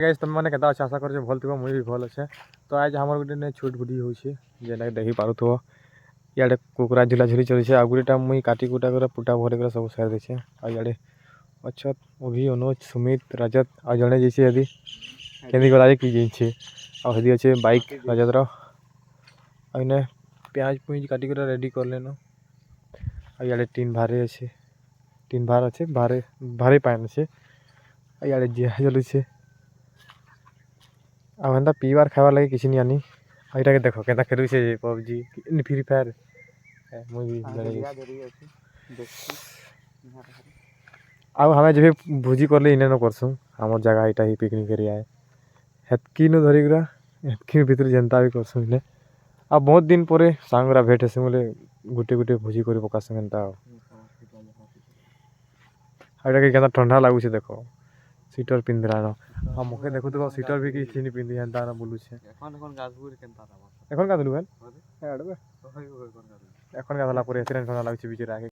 guys तुम मैंने कहता अच्छा आशा कर भल थो मुझे भी भल अच्छे तो आज हमार गोटे छोट भिडियो होचे जेना देखी पारुथो इे कुकुरा झुला झुली चलছে आ गुटा मुई काटी कुटा कर पुटा भर कर सब सार देछे आ इे अच्छा अभी अनुज सुमित रजत आ जड़े जैसे यदि केंदी गला कि जाइए आदि अच्छे बाइक रजत रने प्याज पुज काटिक रेडी कर लेन इे तीन भारे अच्छे तीन भार अच्छे भारे भारे पान अच्छे इे जिया जलुचे अब एंता पीबार खाबार लगे किसी नहीं आनी यहाँ के देख के खेलु से पबजी फ्री फायर आउ हमें जब भोजी करले इने न करसुँ आम जगह यहाँ ही पिकनिक एरिया है हेतकी न धरिका हेतकी भितर जनता भी करसुँ इने अब बहुत दिन पर सांगरा भेट हेसु बोले गोटे गोटे भोजी कर पकासुँ एंता के ठंडा लगुच देख स्वेटर पिंधलान हाँ मुखे देखु तो स्वेटर भी किसी नहीं पिंधि एंता बुलुचे এখন গাধলু এখন গাধলা পরে এসে ঠান্ডা লাগুছে বিচরে আগে